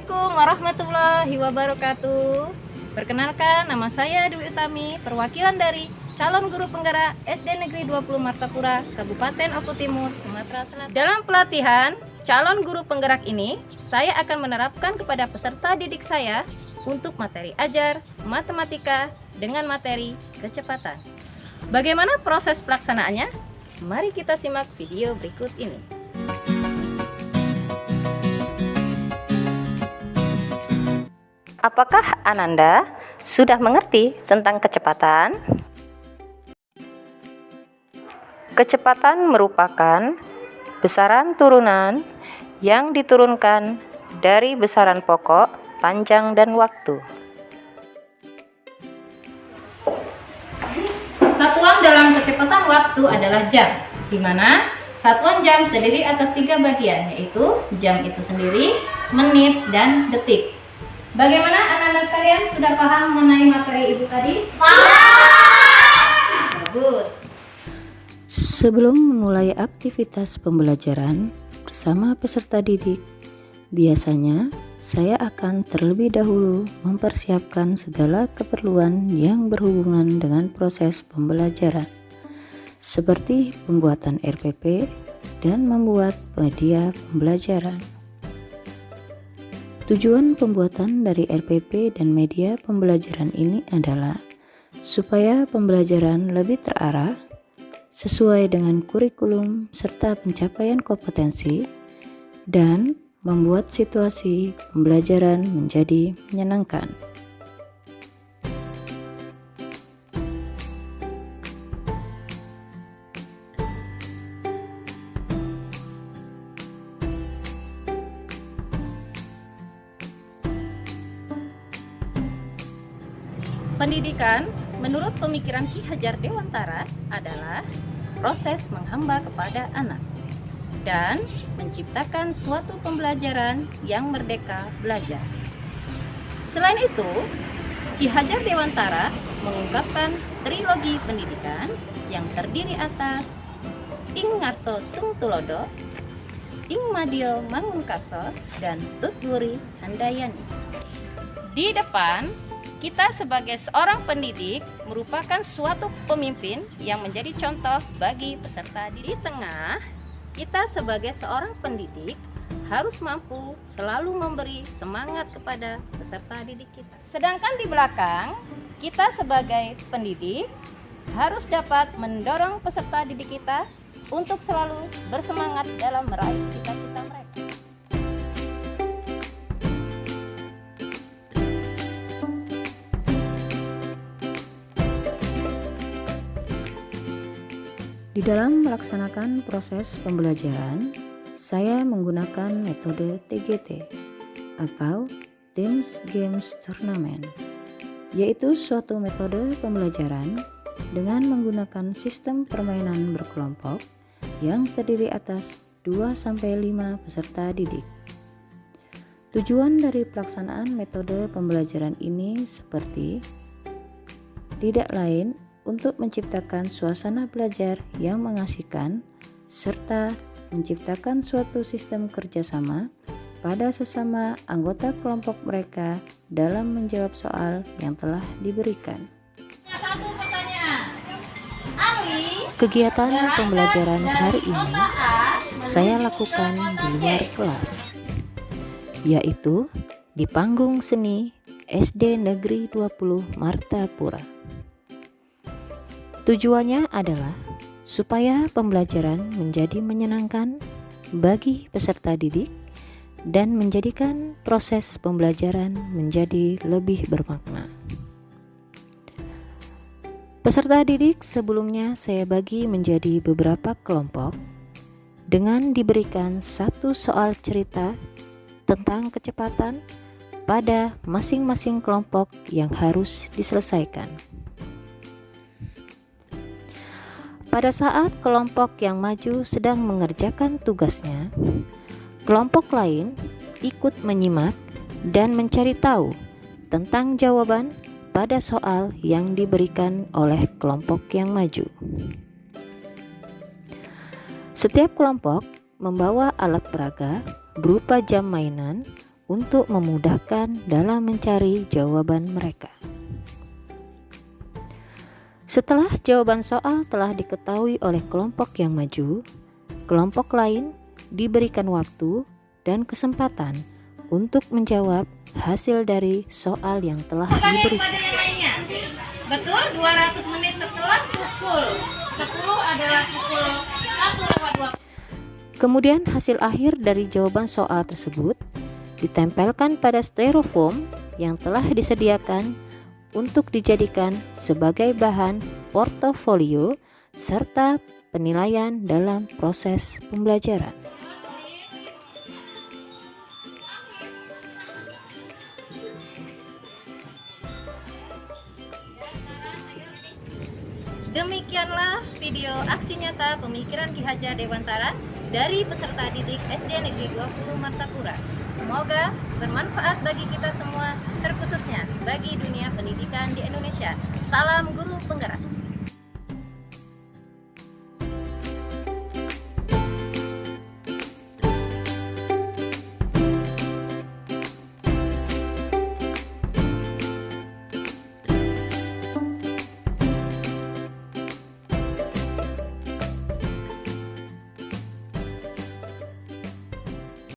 Assalamualaikum warahmatullahi wabarakatuh. Perkenalkan, nama saya Dwi Utami, perwakilan dari calon guru penggerak SD Negeri 20 Martapura, Kabupaten Oku Timur, Sumatera Selatan. Dalam pelatihan calon guru penggerak ini, saya akan menerapkan kepada peserta didik saya untuk materi ajar matematika dengan materi kecepatan. Bagaimana proses pelaksanaannya? Mari kita simak video berikut ini. Apakah Ananda sudah mengerti tentang kecepatan? Kecepatan merupakan besaran turunan yang diturunkan dari besaran pokok, panjang, dan waktu. Satuan dalam kecepatan waktu adalah jam, di mana satuan jam terdiri atas 3 bagian, yaitu jam itu sendiri, menit, dan detik. Bagaimana anak-anak sekalian, sudah paham mengenai materi ibu tadi? Bagus. Sebelum memulai aktivitas pembelajaran bersama peserta didik, biasanya saya akan terlebih dahulu mempersiapkan segala keperluan yang berhubungan dengan proses pembelajaran, seperti pembuatan RPP dan membuat media pembelajaran. Tujuan pembuatan dari RPP dan media pembelajaran ini adalah supaya pembelajaran lebih terarah, sesuai dengan kurikulum serta pencapaian kompetensi, dan membuat situasi pembelajaran menjadi menyenangkan. Pendidikan, menurut pemikiran Ki Hajar Dewantara, adalah proses menghamba kepada anak dan menciptakan suatu pembelajaran yang merdeka belajar. Selain itu, Ki Hajar Dewantara mengungkapkan trilogi pendidikan yang terdiri atas Ing Ngarso Sung Tulodo, Ing Madio Mangunkarso, dan Tutwuri Handayani. Di depan, kita sebagai seorang pendidik merupakan suatu pemimpin yang menjadi contoh bagi peserta didik. Di tengah, kita sebagai seorang pendidik harus mampu selalu memberi semangat kepada peserta didik kita. Sedangkan di belakang, kita sebagai pendidik harus dapat mendorong peserta didik kita untuk selalu bersemangat dalam meraih cita-cita mereka. Di dalam melaksanakan proses pembelajaran, saya menggunakan metode TGT atau Teams Games Tournament, yaitu suatu metode pembelajaran dengan menggunakan sistem permainan berkelompok yang terdiri atas 2-5 peserta didik. Tujuan dari pelaksanaan metode pembelajaran ini seperti tidak lain untuk menciptakan suasana belajar yang mengasihkan serta menciptakan suatu sistem kerjasama pada sesama anggota kelompok mereka dalam menjawab soal yang telah diberikan. Satu pertanyaan. Kegiatan pembelajaran hari ini saya lakukan di luar kelas, yaitu di panggung seni SD Negeri 20 Martapura. Tujuannya adalah supaya pembelajaran menjadi menyenangkan bagi peserta didik dan menjadikan proses pembelajaran menjadi lebih bermakna. Peserta didik sebelumnya saya bagi menjadi beberapa kelompok dengan diberikan satu soal cerita tentang kecepatan pada masing-masing kelompok yang harus diselesaikan. Pada saat kelompok yang maju sedang mengerjakan tugasnya, kelompok lain ikut menyimak dan mencari tahu tentang jawaban pada soal yang diberikan oleh kelompok yang maju. Setiap kelompok membawa alat peraga berupa jam mainan untuk memudahkan dalam mencari jawaban mereka. Setelah jawaban soal telah diketahui oleh kelompok yang maju, kelompok lain diberikan waktu dan kesempatan untuk menjawab hasil dari soal yang telah diberikan. Betul, 200 menit setelah pukul 10 adalah pukul 1:02. Kemudian hasil akhir dari jawaban soal tersebut ditempelkan pada styrofoam yang telah disediakan untuk dijadikan sebagai bahan portofolio serta penilaian dalam proses pembelajaran. Demikianlah video aksi nyata pemikiran Ki Hajar Dewantara dari peserta didik SD Negeri 20 Martapura. Semoga bermanfaat bagi kita semua, terkhususnya bagi dunia pendidikan di Indonesia. Salam guru penggerak.